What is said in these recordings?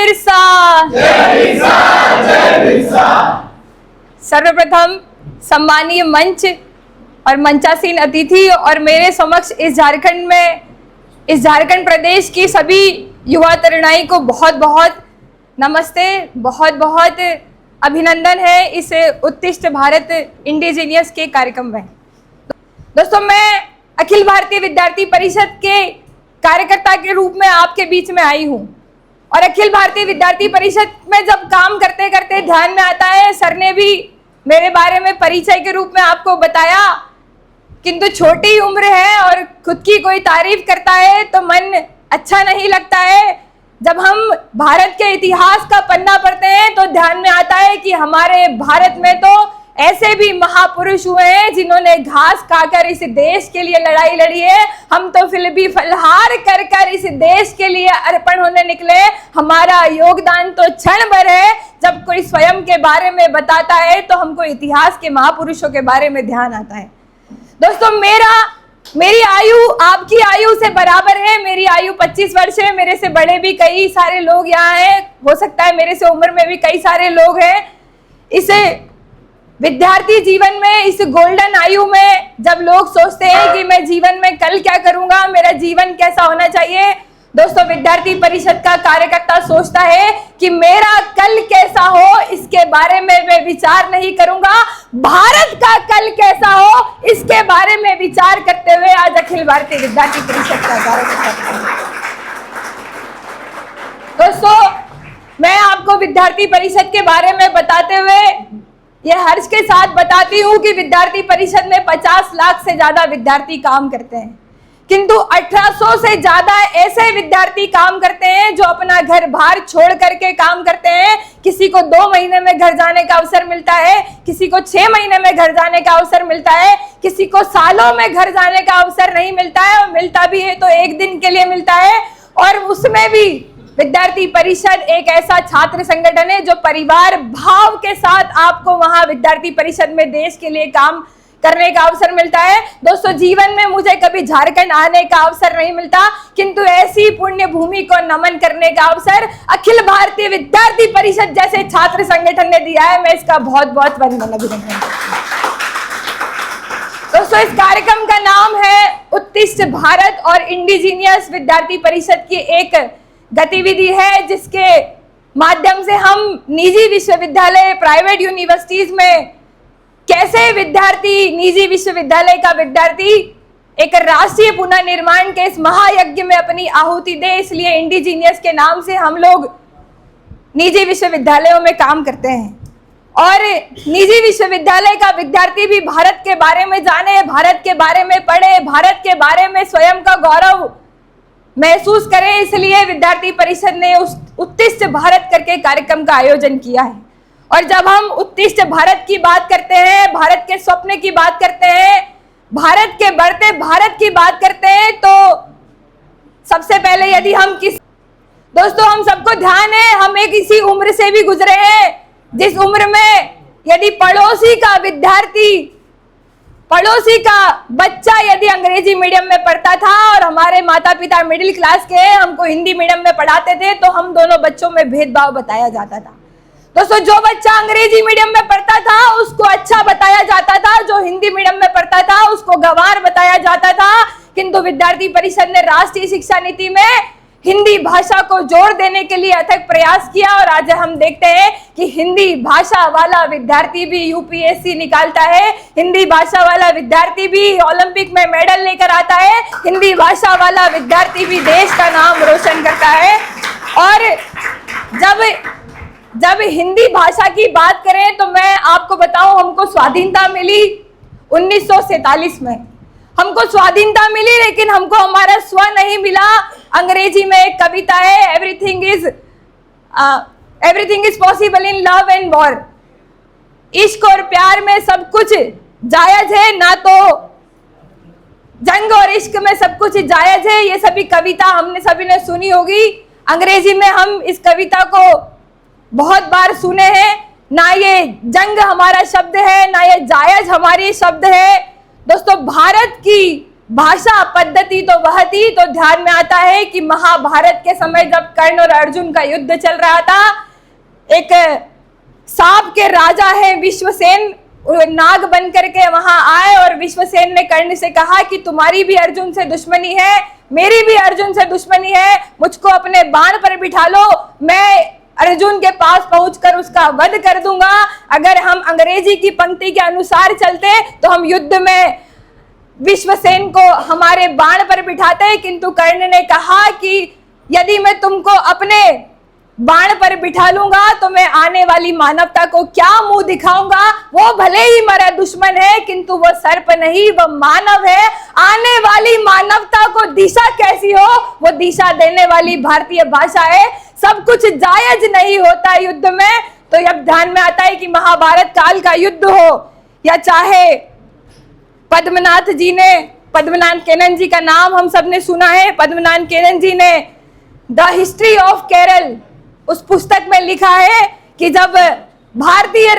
बिरसा, जय बिरसा, जय बिरसा। सर्वप्रथम सम्मानीय मंच और मंचासीन अतिथि और मेरे समक्ष इस झारखंड प्रदेश की सभी युवा तरुणाई को बहुत बहुत नमस्ते, बहुत बहुत अभिनंदन है इस उत्कृष्ट भारत इंडिजीनियस के कार्यक्रम में। दोस्तों, मैं अखिल भारतीय विद्यार्थी परिषद के कार्यकर्ता के रूप में आपके बीच में आई हूँ और अखिल भारतीय विद्यार्थी परिषद में जब काम करते करते ध्यान में आता है, सर ने भी मेरे बारे में परिचय के रूप में आपको बताया, किंतु छोटी उम्र है और खुद की कोई तारीफ करता है तो मन अच्छा नहीं लगता है। जब हम भारत के इतिहास का पन्ना पढ़ते हैं तो ध्यान में आता है कि हमारे भारत में तो ऐसे भी महापुरुष हुए हैं जिन्होंने घास खाकर इस देश के लिए लड़ाई लड़ी है। हम तो फिर भी फलहार कर कर इस देश के लिए अर्पण होने निकले। हमारा योगदान तो क्षण भर है। जब कोई स्वयं के बारे में बताता है तो हमको इतिहास के महापुरुषों के बारे में ध्यान आता है। दोस्तों, मेरी आयु आपकी आयु से बराबर है। मेरी आयु 25 वर्ष है। मेरे से बड़े भी कई सारे लोग यहाँ हैं, हो सकता है मेरे से उम्र में भी कई सारे लोग हैं। इसे विद्यार्थी जीवन में, इस गोल्डन आयु में जब लोग सोचते हैं कि मैं जीवन में कल क्या करूंगा, मेरा जीवन कैसा होना चाहिए, दोस्तों विद्यार्थी परिषद का कार्यकर्ता सोचता है कि मेरा कल कैसा हो इसके बारे में मैं विचार नहीं करूंगा, भारत का कल कैसा हो इसके बारे में विचार करते हुए आज अखिल भारतीय विद्यार्थी परिषद का कार्यकर्ता। दोस्तों, मैं आपको विद्यार्थी परिषद के बारे में बताते हुए यह हर्ष के साथ बताती हूँ कि विद्यार्थी परिषद में 50 लाख से ज्यादा विद्यार्थी काम करते हैं, किंतु 1800 से ज्यादा ऐसे विद्यार्थी काम करते हैं जो अपना घर बाहर छोड़ करके काम करते हैं। किसी को 2 महीने में घर जाने का अवसर मिलता है, किसी को 6 महीने में घर जाने का अवसर मिलता है, किसी को सालों में घर जाने का अवसर नहीं मिलता है, और मिलता भी है तो 1 दिन के लिए मिलता है। और उसमें भी विद्यार्थी परिषद एक ऐसा छात्र संगठन है जो परिवार भाव के साथ आपको वहां विद्यार्थी परिषद में देश के लिए काम करने का अवसर मिलता है। दोस्तों, जीवन में मुझे कभी झारखंड आने का अवसर नहीं मिलता, किंतु ऐसी पुण्य भूमि को नमन करने का अवसर अखिल भारतीय विद्यार्थी परिषद जैसे छात्र संगठन ने दिया है। मैं इसका बहुत बहुत वंदन अभिनंदन। दोस्तों, इस कार्यक्रम का नाम है उत्कृष्ट भारत और इंडिजीनियस विद्यार्थी परिषद की एक गतिविधि है जिसके माध्यम से हम निजी विश्वविद्यालय, प्राइवेट यूनिवर्सिटीज में कैसे विद्यार्थी, निजी विश्वविद्यालय का विद्यार्थी एक राष्ट्रीय पुनर्निर्माण के इस महायज्ञ में अपनी आहुति दे, इसलिए इंडिजीनियस के नाम से हम लोग निजी विश्वविद्यालयों में काम करते हैं। और निजी विश्वविद्यालय का विद्यार्थी भी भारत के बारे में जाने, भारत के बारे में पढ़े, भारत के बारे में स्वयं का गौरव महसूस करें, इसलिए विद्यार्थी परिषद ने उस उत्कृष्ट भारत करके कार्यक्रम का आयोजन किया है। और जब हम उत्कृष्ट भारत की बात करते हैं, भारत के स्वप्न की बात करते हैं, भारत के बढ़ते भारत की बात करते हैं, तो सबसे पहले यदि हम दोस्तों, हम सबको ध्यान है, हम एक इसी उम्र से भी गुजरे हैं जिस उम्र में यदि पड़ोसी का विद्यार्थी, पड़ोसी का बच्चा यदि अंग्रेजी मीडियम में पढ़ता था और हमारे माता पिता मिडिल क्लास के हमको हिंदी मीडियम में पढ़ाते थे, तो हम दोनों बच्चों में भेदभाव बताया जाता था। दोस्तों, जो बच्चा अंग्रेजी मीडियम में पढ़ता था उसको अच्छा बताया जाता था, जो हिंदी मीडियम में पढ़ता था उसको गंवार बताया जाता था। किंतु विद्यार्थी परिषद ने राष्ट्रीय शिक्षा नीति में हिंदी भाषा को जोड़ देने के लिए अथक प्रयास किया और आज हम देखते हैं कि हिंदी भाषा वाला विद्यार्थी भी यूपीएससी निकालता है, हिंदी भाषा वाला विद्यार्थी भी ओलंपिक में मेडल लेकर आता है, हिंदी भाषा वाला विद्यार्थी भी देश का नाम रोशन करता है। और जब हिंदी भाषा की बात करें तो मैं आपको बताऊं, हमको स्वाधीनता मिली 1947 में, हमको स्वाधीनता मिली, लेकिन हमको हमारा स्व नहीं मिला। अंग्रेजी में एक कविता है, everything is possible in love and war. इश्क और प्यार में सब कुछ जायज है, ना तो जंग और इश्क में सब कुछ जायज है। ये सभी कविता हमने सभी ने सुनी होगी। अंग्रेजी में हम इस कविता को बहुत बार सुने हैं। ना ये जंग हमारा शब्द है, ना ये जायज हमारी शब्द है। दोस्तों, भारत की भाषा पद्धति तो वह थी। तो ध्यान में आता है कि महाभारत के समय जब कर्ण और अर्जुन का युद्ध चल रहा था, एक सांप के राजा है विश्वसेन, नाग बन करके वहां आए और विश्वसेन ने कर्ण से कहा कि तुम्हारी भी अर्जुन से दुश्मनी है, मेरी भी अर्जुन से दुश्मनी है, मुझको अपने बाण पर बिठा लो, मैं अर्जुन के पास पहुंचकर उसका वध कर दूंगा। अगर हम अंग्रेजी की पंक्ति के अनुसार चलते तो हम युद्ध में विश्वसेन को हमारे बाण पर बिठाते, किंतु कर्ण ने कहा कि यदि मैं तुमको अपने बाण पर बिठा लूंगा तो मैं आने वाली मानवता को क्या मुंह दिखाऊंगा। वो भले ही मेरा दुश्मन है किंतु वो सर्प नहीं, वो मानव है। आने वाली मानवता को दिशा कैसी हो, वो दिशा देने वाली भारतीय भाषा है। सब कुछ जायज नहीं होता युद्ध में। तो अब ध्यान में आता है कि महाभारत काल का युद्ध हो या चाहे पद्मनाथ जी ने, पद्मनाथ केनन जी का नाम हम सब ने सुना है। पद्मनाथ केनन जी ने द हिस्ट्री ऑफ केरल उस पुस्तक में लिखा है कि जब भारतीय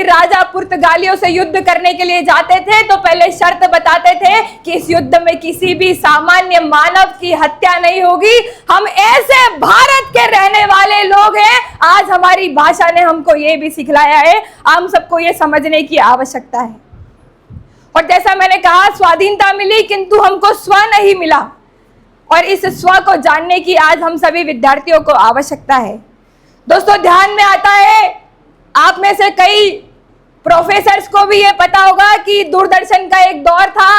राजा पुर्तगालियों से युद्ध करने के लिए जाते थे तो पहले शर्त बताते थे कि इस युद्ध में किसी भी सामान्य मानव की हत्या नहीं होगी। हम ऐसे भारत के रहने वाले लोग हैं। आज हमारी भाषा ने हमको ये भी सिखलाया है, हम सबको ये समझने की आवश्यकता है। और जैसा मैंने कहा, स्वाधीनता मिली किंतु हमको स्व नहीं मिला, और इस स्व को जानने की आज हम सभी विद्यार्थियों को आवश्यकता है। दोस्तों ध्यान में आता है, आप में से कई प्रोफेसर्स को भी ये पता होगा कि दूरदर्शन का एक दौर था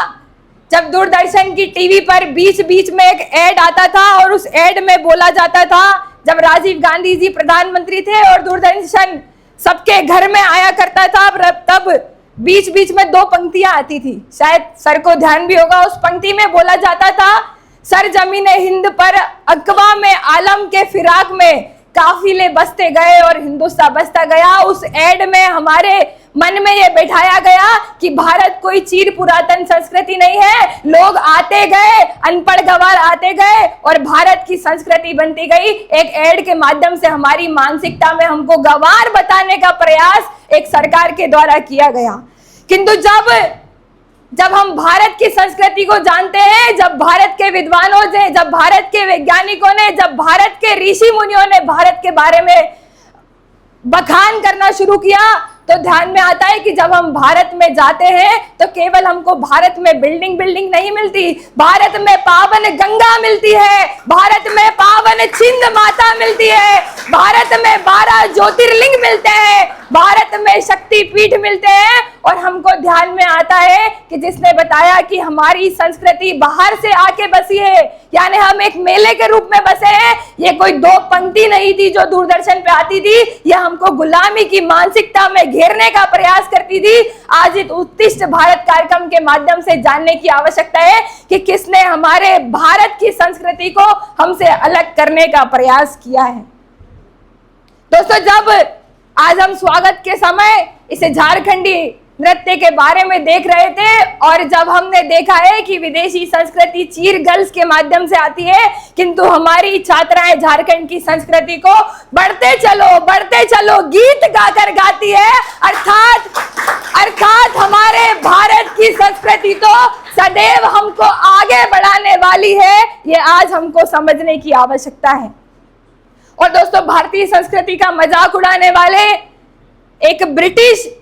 जब दूरदर्शन की टीवी पर बीच बीच में एक एड आता था और उस एड में बोला जाता था, जब राजीव गांधी जी प्रधानमंत्री थे और दूरदर्शन सबके घर में आया करता था, तब बीच बीच में 2 पंक्तियां आती थी, शायद सर को ध्यान भी होगा। उस पंक्ति में बोला जाता था, सर जमीने हिंद पर अकवा में आलम के फिराक में काफिले बसते गए और हिंदुस्तान बसता गया। उस एड में हमारे मन में ये बैठाया गया कि भारत कोई चीर पुरातन संस्कृति नहीं है। लोग आते गए, अनपढ़ गवार आते गए और भारत की संस्कृति बनती गई। एक एड के माध्यम से हमारी मानसिकता में हमको गवार बताने का प्रयास एक सरकार के द्वारा किया गया। किंतु जब हम भारत की संस्कृति को जानते हैं, जब भारत के विद्वानों ने, जब भारत के वैज्ञानिकों ने, जब भारत के ऋषि मुनियों ने भारत के बारे में बखान करना शुरू किया, तो ध्यान में आता है कि जब हम भारत में जाते हैं तो केवल हमको भारत में बिल्डिंग नहीं मिलती, भारत में पावन गंगा मिलती है, भारत में पावन छिंद माता मिलती है, भारत में 12 ज्योतिर्लिंग मिलते हैं, भारत में शक्ति पीठ मिलते हैं। और हमको ध्यान में आता है कि जिसने बताया कि हमारी संस्कृति बाहर से आके बसी है, यानी हम एक मेले के रूप में बसे हैं। ये कोई 2 पंक्ति नहीं थी जो दूरदर्शन पे आती थी, यह हमको गुलामी की मानसिकता में घेरने का प्रयास करती थी। आज इस उत्कृष्ट भारत कार्यक्रम के माध्यम से जानने की आवश्यकता है कि किसने हमारे भारत की संस्कृति को हमसे अलग करने का प्रयास किया है। दोस्तों, जब आज हम स्वागत के समय इसे झारखंडी नृत्य के बारे में देख रहे थे और जब हमने देखा है कि विदेशी संस्कृति चीर गर्ल्स के माध्यम से आती है, किंतु हमारी छात्राएं झारखंड की संस्कृति को बढ़ते चलो गीत गाकर गाती है। अर्थात हमारे भारत की संस्कृति तो सदैव हमको आगे बढ़ाने वाली है। ये आज हमको समझने की आवश्यकता है। और दोस्तों, भारतीय संस्कृति का मजाक उड़ाने वाले एक ब्रिटिश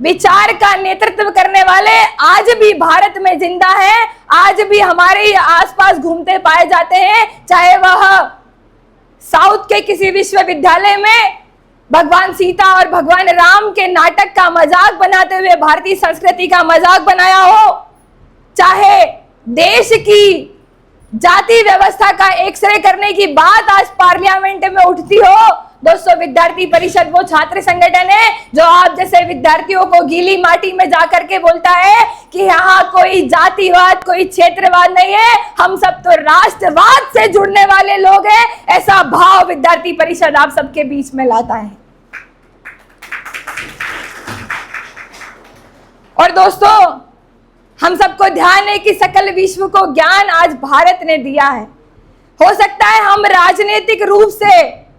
विचार का नेतृत्व करने वाले आज भी भारत में जिंदा है, आज भी हमारे आसपास घूमते पाए जाते हैं। चाहे वह साउथ के किसी विश्वविद्यालय में भगवान सीता और भगवान राम के नाटक का मजाक बनाते हुए भारतीय संस्कृति का मजाक बनाया हो, चाहे देश की जाति व्यवस्था का एक्सरे करने की बात आज पार्लियामेंट में उठती हो। दोस्तों, विद्यार्थी परिषद वो छात्र संगठन है जो आप जैसे विद्यार्थियों को गीली माटी में जाकर के बोलता है कि यहाँ कोई जातिवाद, कोई क्षेत्रवाद नहीं है, हम सब तो राष्ट्रवाद से जुड़ने वाले लोग हैं। ऐसा भाव विद्यार्थी परिषद आप सबके बीच में लाता है। और दोस्तों, हम सबको ध्यान है कि सकल विश्व को ज्ञान आज भारत ने दिया है। हो सकता है हम राजनीतिक रूप से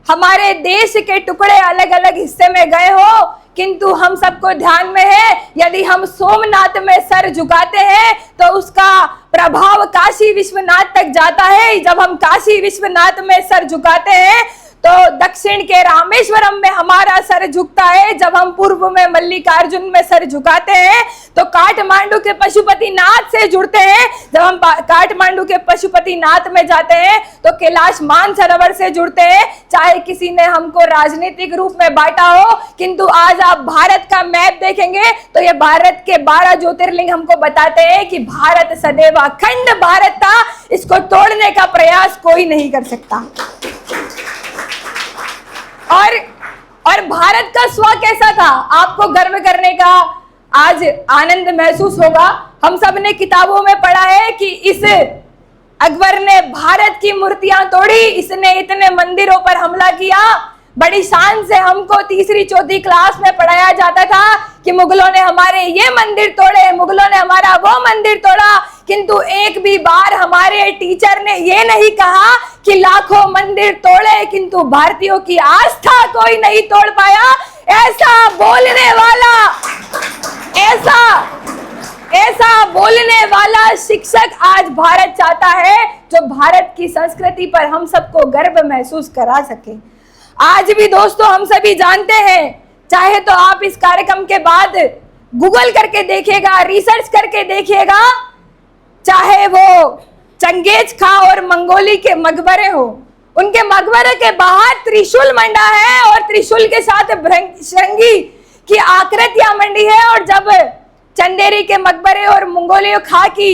हमारे देश के टुकड़े अलग अलग हिस्से में गए हो, किंतु हम सबको ध्यान में है, यदि हम सोमनाथ में सर झुकाते हैं तो उसका प्रभाव काशी विश्वनाथ तक जाता है। जब हम काशी विश्वनाथ में सर झुकाते हैं तो दक्षिण के रामेश्वरम में हमारा सर झुकता है। जब हम पूर्व में मल्लिकार्जुन में सर झुकाते हैं तो काठमांडू के पशुपतिनाथ से जुड़ते हैं। जब हम काठमांडू के पशुपतिनाथ में जाते हैं तो कैलाश मानसरोवर से जुड़ते हैं। चाहे किसी ने हमको राजनीतिक रूप में बांटा हो, किंतु आज आप भारत का मैप देखेंगे तो ये भारत के 12 ज्योतिर्लिंग हमको बताते हैं कि भारत सदैव अखंड भारत था, इसको तोड़ने का प्रयास कोई नहीं कर सकता। और भारत का स्व कैसा था, आपको गर्व करने का आज आनंद महसूस होगा। हम सब ने किताबों में पढ़ा है कि इस अकबर ने भारत की मूर्तियां तोड़ी, इसने इतने मंदिरों पर हमला किया। बड़ी शान से हमको तीसरी चौथी क्लास में पढ़ाया जाता था कि मुगलों ने हमारे ये मंदिर तोड़े, मुगलों ने हमारा वो मंदिर तोड़ा, किंतु एक भी बार हमारे टीचर ने ये नहीं कहा कि लाखों मंदिर तोड़े किंतु भारतीयों की आस्था कोई नहीं तोड़ पाया। ऐसा बोलने वाला, ऐसा बोलने वाला शिक्षक आज भारत चाहता है, जो भारत की संस्कृति पर हम सबको गर्व महसूस करा सके। आज भी दोस्तों हम सभी जानते हैं, चाहे तो आप इस कार्यक्रम के बाद गूगल करके देखिएगा, रिसर्च करके देखिएगा, चाहे वो चंगेज खा और मंगोली के मकबरे हो, उनके मकबरे के बाहर त्रिशूल मंडा है और त्रिशूल के साथ श्रृंगी की आकृतियां मंडी है। और जब चंदेरी के मकबरे और मंगोलियों खा की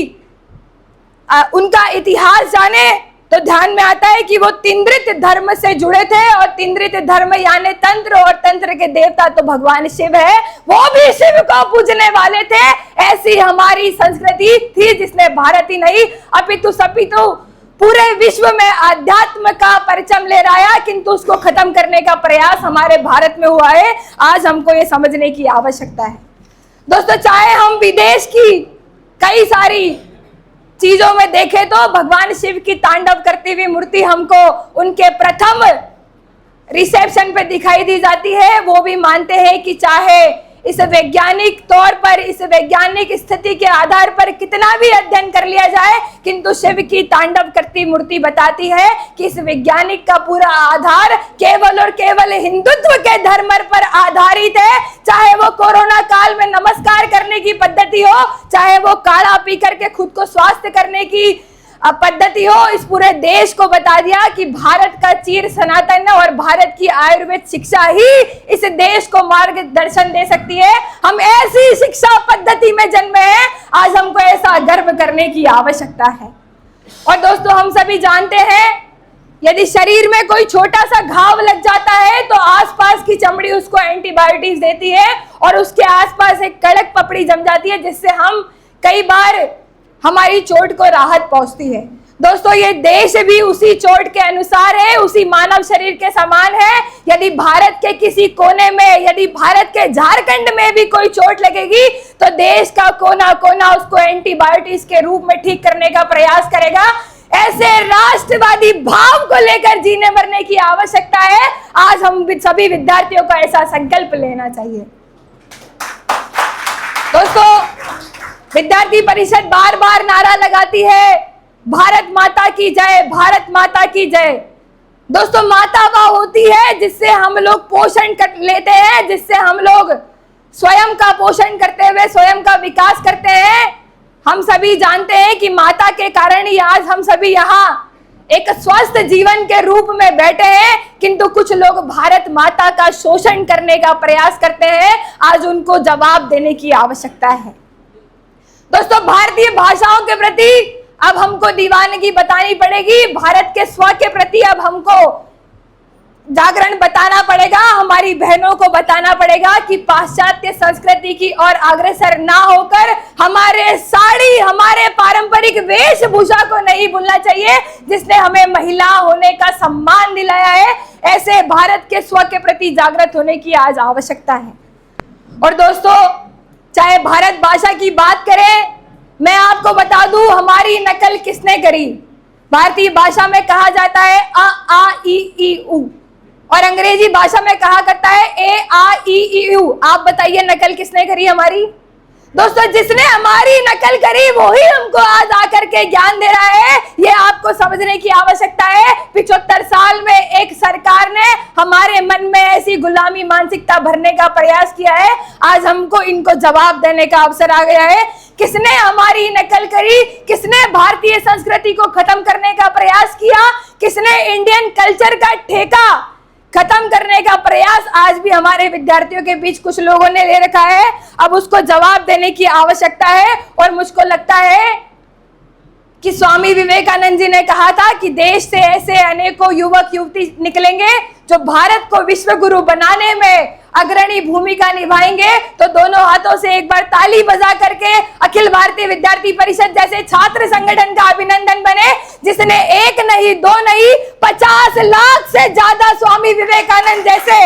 उनका इतिहास जाने तो ध्यान में आता है कि वो तिंद्रित धर्म से जुड़े थे, और तिंद्रित धर्म यानी तंत्र, और तंत्र के देवता तो भगवान शिव है, वो भी शिव को पूजने वाले थे। ऐसी हमारी संस्कृति थी जिसने भारत ही नहीं अपितु सपितु पूरे विश्व में अध्यात्म का परचम लहराया, किंतु उसको खत्म करने का प्रयास हमारे भारत में हुआ है। आज हमको ये समझने की आवश्यकता है दोस्तों। चाहे हम विदेश की कई सारी चीजों में देखें तो भगवान शिव की तांडव करती हुई मूर्ति हमको उनके प्रथम रिसेप्शन पे दिखाई दी जाती है। वो भी मानते हैं कि चाहे इस वैज्ञानिक तौर पर, इस वैज्ञानिक स्थिति के आधार पर कितना भी अध्ययन कर लिया जाए, किंतु शिव की तांडव करती मूर्ति बताती है कि इस वैज्ञानिक का पूरा आधार केवल और केवल हिंदुत्व के धर्म पर आधारित है। चाहे वो कोरोना काल में नमस्कार करने की पद्धति हो, चाहे वो काढ़ा पी करके खुद को स्वास्थ्य करने की पद्धति हो, इस पूरे देश को बता दिया कि भारत का चीर सनातन और भारत की आयुर्वेद शिक्षा ही इस देश को मार्गदर्शन दे सकती है। हम ऐसी शिक्षा पद्धति में जन्मे हैं, आज हमको ऐसा गर्व करने की आवश्यकता है। और दोस्तों हम सभी जानते हैं, यदि शरीर में कोई छोटा सा घाव लग जाता है तो आसपास की चमड़ी उसको एंटीबायोटिक्स देती है और उसके आसपास एक कड़क पपड़ी जम जाती है, जिससे हम कई बार हमारी चोट को राहत पहुंचती है। दोस्तों ये देश भी उसी चोट के अनुसार है, उसी मानव शरीर के समान है। यदि भारत के किसी कोने में, यदि भारत के झारखंड में भी कोई चोट लगेगी तो देश का कोना कोना उसको एंटीबायोटिक्स के रूप में ठीक करने का प्रयास करेगा। ऐसे राष्ट्रवादी भाव को लेकर जीने मरने की आवश्यकता है। आज हम सभी विद्यार्थियों का ऐसा संकल्प लेना चाहिए। दोस्तों विद्यार्थी परिषद बार बार नारा लगाती है, भारत माता की जय, भारत माता की जय। दोस्तों माता वह होती है जिससे हम लोग पोषण कर लेते हैं, जिससे हम लोग स्वयं का पोषण करते हुए स्वयं का विकास करते हैं। हम सभी जानते हैं कि माता के कारण ही आज हम सभी यहाँ एक स्वस्थ जीवन के रूप में बैठे हैं, किंतु कुछ लोग भारत माता का शोषण करने का प्रयास करते हैं। आज उनको जवाब देने की आवश्यकता है। दोस्तों भारतीय भाषाओं के प्रति अब हमको दीवानगी बतानी पड़ेगी, भारत के स्व के प्रति अब हमको जागरण बताना पड़ेगा, हमारी बहनों को बताना पड़ेगा कि पाश्चात्य संस्कृति की ओर अग्रसर ना होकर हमारे साड़ी, हमारे पारंपरिक वेशभूषा को नहीं भूलना चाहिए, जिसने हमें महिला होने का सम्मान दिलाया है। ऐसे भारत के स्व के प्रति जागृत होने की आज आवश्यकता है। और दोस्तों चाहे भारत भाषा की बात करें, मैं आपको बता दूं हमारी नकल किसने करी। भारतीय भाषा में कहा जाता है अ आ इ ई उ, और अंग्रेजी भाषा में कहा करता है AREEU। आप बताइए नकल किसने करी हमारी? दोस्तों, जिसने हमारी नकल करी वही हमको आज आकर के ज्ञान दे रहा है। ये आपको समझने की आवश्यकता है। 75 साल में एक सरकार ने हमारे मन में ऐसी गुलामी मानसिकता भरने का प्रयास किया है। आज हमको इनको जवाब देने का अवसर आ गया है। किसने हमारी नकल करी? किसने भारतीय संस्कृति को खत्म करने का प्रयास किया? किसने इंडियन कल्चर का ठेका खत्म करने का प्रयास आज भी हमारे विद्यार्थियों के बीच कुछ लोगों ने ले रखा है? अब उसको जवाब देने की आवश्यकता है। और मुझको लगता है कि स्वामी विवेकानंद जी ने कहा था कि देश से ऐसे अनेकों युवक युवती निकलेंगे जो भारत को विश्व गुरु बनाने में अग्रणी भूमिका निभाएंगे। तो दोनों हाथों से एक बार ताली बजा करके अखिल भारतीय विद्यार्थी परिषद जैसे छात्र संगठन का अभिनंदन बने, जिसने एक नहीं, दो नहीं, 50 लाख से ज्यादा स्वामी विवेकानंद जैसे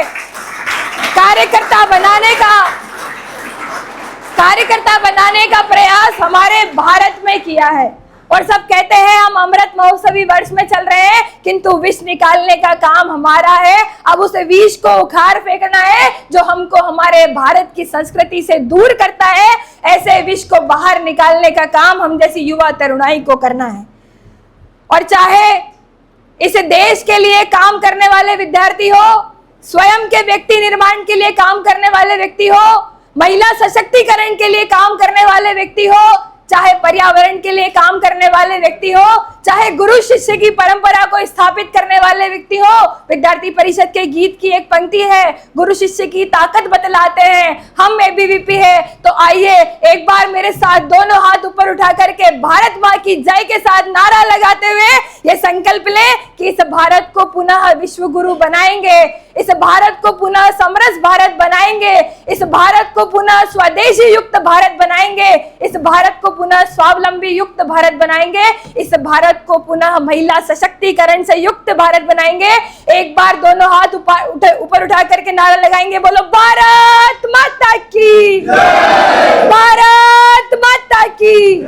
कार्यकर्ता बनाने का प्रयास हमारे भारत में किया है। और सब कहते हैं हम अमृत महोत्सवी वर्ष में चल रहे हैं, किंतु विष निकालने का काम हमारा है। अब उस विष को उखाड़ फेंकना है जो हमको हमारे भारत की संस्कृति से दूर करता है। ऐसे विष को बाहर निकालने का काम हम जैसी युवा तरुणाई को करना है। और चाहे इस देश के लिए काम करने वाले विद्यार्थी हो, स्वयं के व्यक्ति निर्माण के लिए काम करने वाले व्यक्ति हो, महिला सशक्तिकरण के लिए काम करने वाले व्यक्ति हो, चाहे पर्यावरण के लिए काम करने वाले व्यक्ति हो, चाहे गुरु शिष्य की परंपरा को स्थापित करने वाले व्यक्ति हो। विद्यार्थी परिषद के गीत की एक पंक्ति है, गुरु शिष्य की ताकत बतलाते हैं हम ABVP है। तो आइए एक बार मेरे साथ दोनों हाथ ऊपर उठा करके भारत माँ की जय के साथ नारा लगाते हुए ये संकल्प लें कि इस भारत को पुनः विश्व गुरु बनाएंगे, इस भारत को पुनः समरस भारत बनाएंगे, इस भारत को पुनः स्वदेशी युक्त भारत बनाएंगे, इस भारत को पुनः स्वावलंबी युक्त भारत बनाएंगे, इस भारत को पुनः महिला सशक्तिकरण से युक्त भारत बनाएंगे। एक बार दोनों हाथ ऊपर उठा करके नारा लगाएंगे, बोलो भारत माता की, भारत माता की।